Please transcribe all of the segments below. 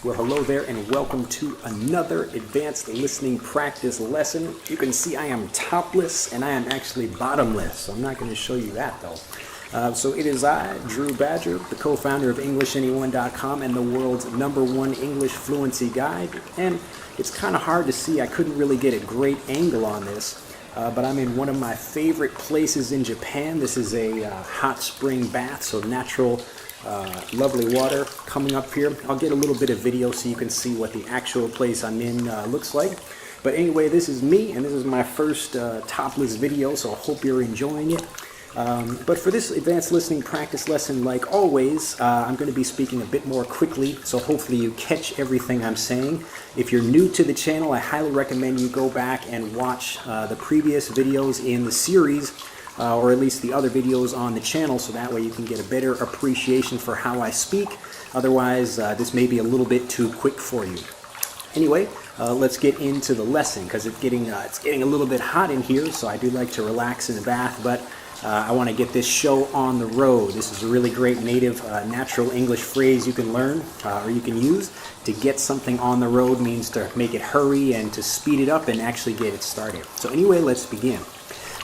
Well, hello there and welcome to another advanced listening practice lesson. You can see I am topless and I am actually bottomless, so I'm not going to show you that though. So it is I, Drew Badger, the co-founder of EnglishAnyone.com and the world's #1 English fluency guide. And it's kind of hard to see, I couldn't really get a great angle on this, but I'm in one of my favorite places in Japan. This is a hot spring bath, so natural lovely water coming up here. I'll get a little bit of video so you can see what the actual place I'm in looks like. But anyway, this is me, and this is my first topless video, so I hope you're enjoying it. But for this advanced listening practice lesson, like always, I'm going to be speaking a bit more quickly, so hopefully you catch everything I'm saying. If you're new to the channel, I highly recommend you go back and watch the previous videos in the series, or at least the other videos on the channel, so that way you can get a better appreciation for how I speak. Otherwise, this may be a little bit too quick for you. Anyway, let's get into the lesson, because it's getting a little bit hot in here, so I do like to relax in the bath, but I want to get this show on the road. This is a really great native natural English phrase you can learn, or you can use. To get something on the road means to make it hurry and to speed it up and actually get it started. So anyway, let's begin.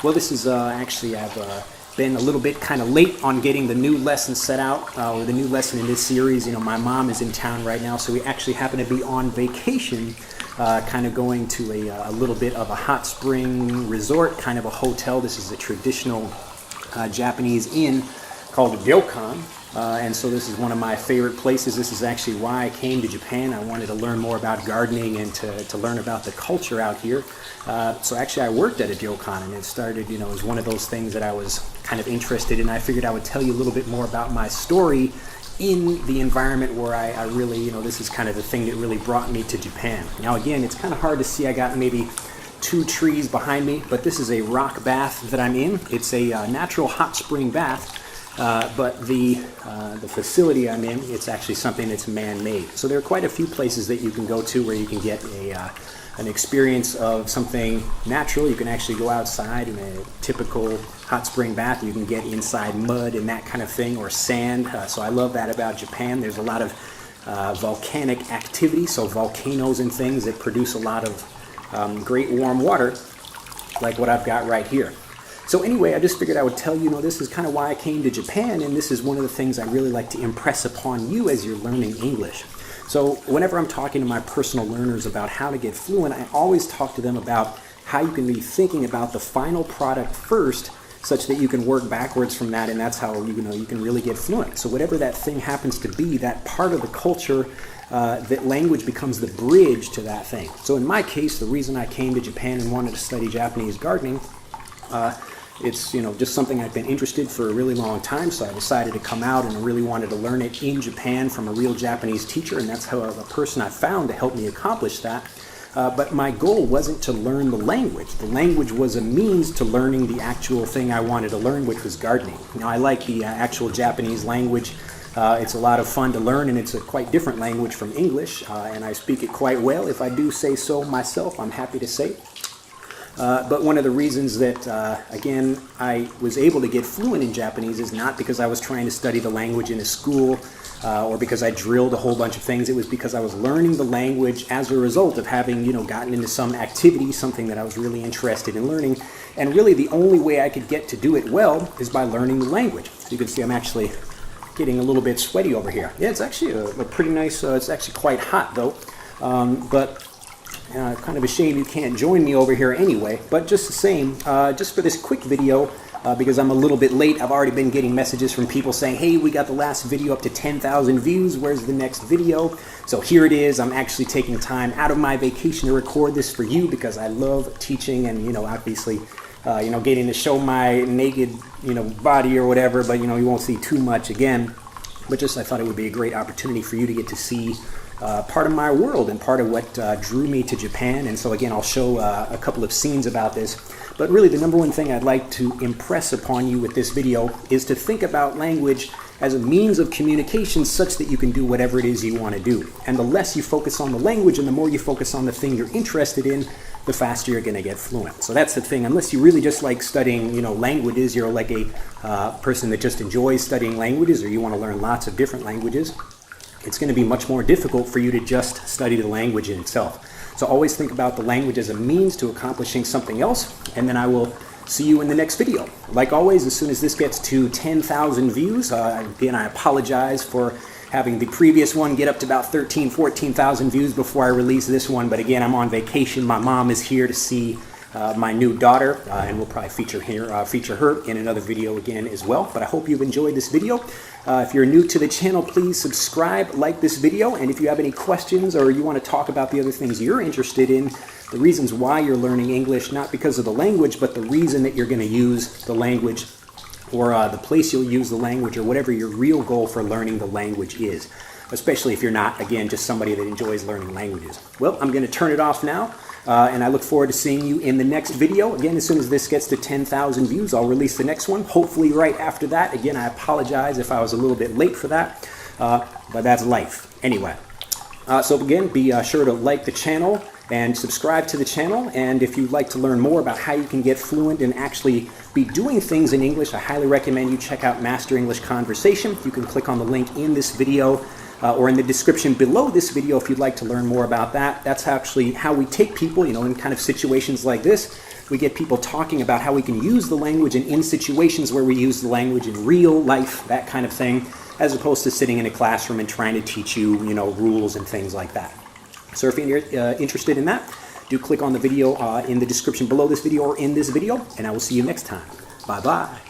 Well, this is actually, I've been a little bit kind of late on getting the new lesson set out, or the new lesson in this series. You know, my mom is in town right now, so we actually happen to be on vacation, kind of going to a little bit of a hot spring resort, kind of a hotel. This is a traditional Japanese inn called a ryokan. And so this is one of my favorite places. This is actually why I came to Japan. I wanted to learn more about gardening and to learn about the culture out here. So actually I worked at a ryokan, and it started, it was one of those things that I was kind of interested in. I figured I would tell you a little bit more about my story in the environment where I really, this is kind of the thing that really brought me to Japan. Now again, it's kind of hard to see. I got maybe 2 trees behind me, but this is a rock bath that I'm in. It's a natural hot spring bath. But the facility I'm in, it's actually something that's man-made. So there are quite a few places that you can go to where you can get an experience of something natural. You can actually go outside in a typical hot spring bath. You can get inside mud and that kind of thing, or sand. So I love that about Japan. There's a lot of volcanic activity, so volcanoes and things that produce a lot of great warm water, like what I've got right here. So anyway, I just figured I would tell you, this is kind of why I came to Japan, and this is one of the things I really like to impress upon you as you're learning English. So whenever I'm talking to my personal learners about how to get fluent, I always talk to them about how you can be thinking about the final product first, such that you can work backwards from that, and that's how you can really get fluent. So whatever that thing happens to be, that part of the culture, that language becomes the bridge to that thing. So in my case, the reason I came to Japan and wanted to study Japanese gardening, it's just something I've been interested for a really long time, so I decided to come out and I really wanted to learn it in Japan from a real Japanese teacher, and that's how the person I found to help me accomplish that. But my goal wasn't to learn the language. The language was a means to learning the actual thing I wanted to learn, which was gardening. I like the actual Japanese language. It's a lot of fun to learn, and it's a quite different language from English, and I speak it quite well. If I do say so myself, I'm happy to say it. But one of the reasons that, again, I was able to get fluent in Japanese is not because I was trying to study the language in a school or because I drilled a whole bunch of things. It was because I was learning the language as a result of having, gotten into some activity, something that I was really interested in learning. And really the only way I could get to do it well is by learning the language. So you can see I'm actually getting a little bit sweaty over here. Yeah, it's actually a pretty nice, it's actually quite hot though. But kind of a shame you can't join me over here anyway, but just the same, just for this quick video, because I'm a little bit late, I've already been getting messages from people saying, hey, we got the last video up to 10,000 views, where's the next video? So here it is. I'm actually taking time out of my vacation to record this for you because I love teaching and, obviously, getting to show my naked, body or whatever, but, you won't see too much again. But just I thought it would be a great opportunity for you to get to see part of my world and part of what drew me to Japan. And so again, I'll show a couple of scenes about this. But really the number one thing I'd like to impress upon you with this video is to think about language as a means of communication such that you can do whatever it is you want to do. And the less you focus on the language and the more you focus on the thing you're interested in, the faster you're going to get fluent. So that's the thing. Unless you really just like studying, languages, you're like a person that just enjoys studying languages, or you want to learn lots of different languages, it's going to be much more difficult for you to just study the language in itself. So always think about the language as a means to accomplishing something else, and then I will see you in the next video. Like always, as soon as this gets to 10,000 views, again, I apologize for having the previous one get up to about 14,000 views before I release this one. But again, I'm on vacation. My mom is here to see my new daughter, and we'll probably feature her in another video again as well. But I hope you've enjoyed this video. If you're new to the channel, please subscribe, like this video, and if you have any questions or you want to talk about the other things you're interested in, the reasons why you're learning English, not because of the language, but the reason that you're going to use the language, or the place you'll use the language, or whatever your real goal for learning the language is, especially if you're not, again, just somebody that enjoys learning languages. Well, I'm going to turn it off now, and I look forward to seeing you in the next video. Again, as soon as this gets to 10,000 views, I'll release the next one, hopefully right after that. Again, I apologize if I was a little bit late for that, but that's life. Anyway, so again, be sure to like the channel and subscribe to the channel. And if you'd like to learn more about how you can get fluent and actually be doing things in English, I highly recommend you check out Master English Conversation. You can click on the link in this video or in the description below this video if you'd like to learn more about that. That's actually how we take people, in kind of situations like this. We get people talking about how we can use the language and in situations where we use the language in real life, that kind of thing, as opposed to sitting in a classroom and trying to teach you, rules and things like that. So if you're interested in that, do click on the video in the description below this video or in this video, and I will see you next time. Bye-bye.